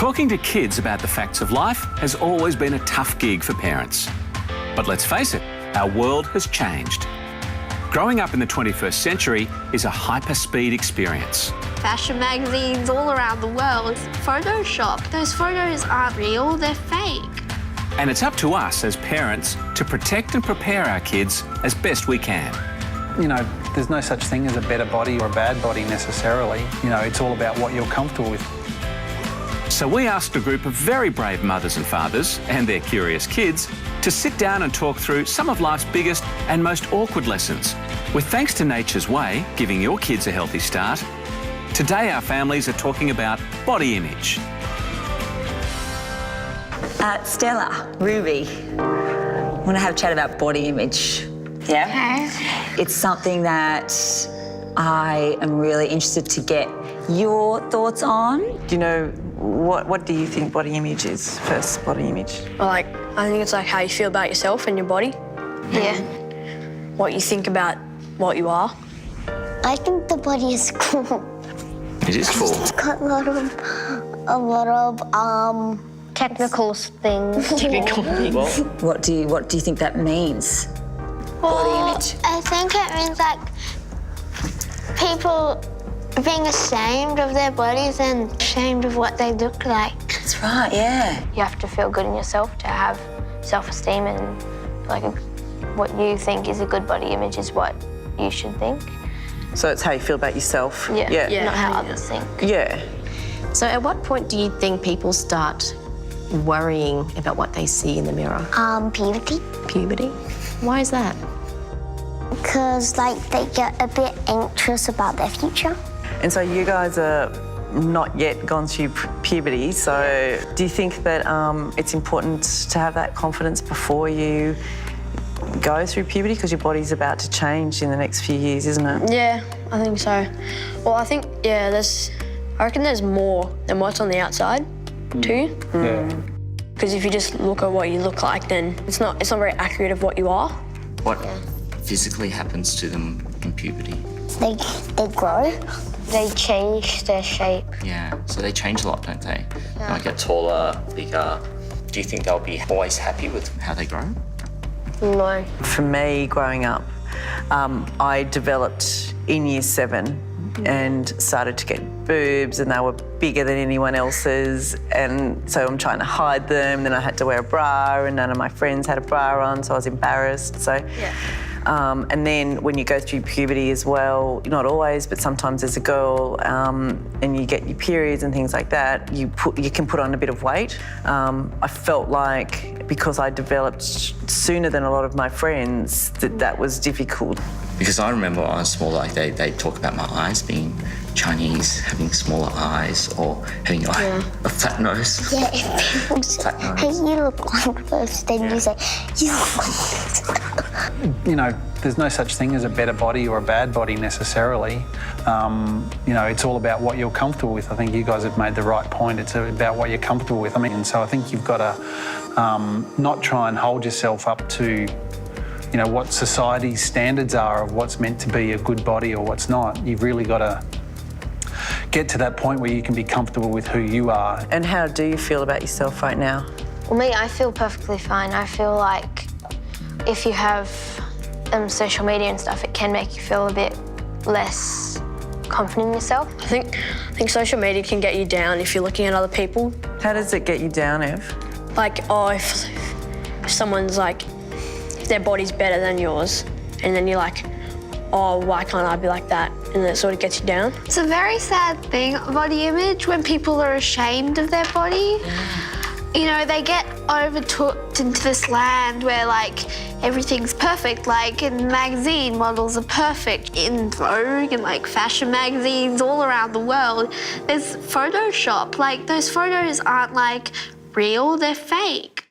Talking to kids about the facts of life has always been a tough gig for parents. But let's face it, our world has changed. Growing up in the 21st century is a hyper-speed experience. Fashion magazines all around the world. Photoshop. Those photos aren't real, they're fake. And it's up to us as parents to protect and prepare our kids as best we can. You know, there's no such thing as a better body or a bad body necessarily. You know, it's all about what you're comfortable with. So we asked a group of very brave mothers and fathers and their curious kids to sit down and talk through some of life's biggest and most awkward lessons. With Thanks to Nature's Way, giving your kids a healthy start, today our families are talking about body image. Stella, Ruby, I want to have a chat about body image. Yeah? Okay. It's something that I am really interested to get your thoughts on. Do you know, what do you think body image is, first body image? Well, I think it's like how you feel about yourself and your body. Yeah. What you think about what you are. I think the body is cool. It is cool. It's got a lot of technical things. What do you think that means? Body image. I think it means like people being ashamed of their bodies and ashamed of what they look like. That's right, yeah. You have to feel good in yourself to have self-esteem, and like what you think is a good body image is what you should think. So it's how you feel about yourself? Yeah. Not how others think. Yeah. So at what point do you think people start worrying about what they see in the mirror? Puberty. Puberty? Why is that? Because like they get a bit anxious about their future. And so you guys are not yet gone through puberty, so do you think that it's important to have that confidence before you go through puberty, because your body's about to change in the next few years, isn't it? Yeah, I think so. Well, I think, I reckon there's more than what's on the outside, too. Yeah. Because if you just look at what you look like, then it's not very accurate of what you are. What physically happens to them in puberty? They grow. They change their shape. Yeah, so they change a lot, don't they? They might get taller, bigger. Do you think they'll be always happy with how they grow? No. For me, growing up, I developed in year 7 and started to get boobs, and they were bigger than anyone else's, and so I'm trying to hide them. Then I had to wear a bra, and none of my friends had a bra on, so I was embarrassed. So, and then when you go through puberty as well, not always, but sometimes as a girl, and you get your periods and things like that, you can put on a bit of weight. I felt like because I developed sooner than a lot of my friends, that was difficult. Because I remember when I was small, like they talk about my eyes being Chinese, having smaller eyes, or having a flat nose. Yeah, if people say, hey, you look like this, then you say, you look like this. You know, there's no such thing as a better body or a bad body necessarily. You know, it's all about what you're comfortable with. I think you guys have made the right point. It's about what you're comfortable with. I mean, and so I think you've got to not try and hold yourself up to, you know, what society's standards are of what's meant to be a good body or what's not. You've really got to get to that point where you can be comfortable with who you are. And how do you feel about yourself right now? Well, me, I feel perfectly fine. I feel like if you have social media and stuff, it can make you feel a bit less confident in yourself. I think social media can get you down if you're looking at other people. How does it get you down, Ev? Like, if someone's like, their body's better than yours, and then you're like, oh, why can't I be like that? And it sort of gets you down. It's a very sad thing, body image, when people are ashamed of their body. You know, they get overtook into this land where, like, everything's perfect. Like, in magazine, models are perfect. In Vogue and, like, fashion magazines all around the world, there's Photoshop. Like, those photos aren't, like, real, they're fake.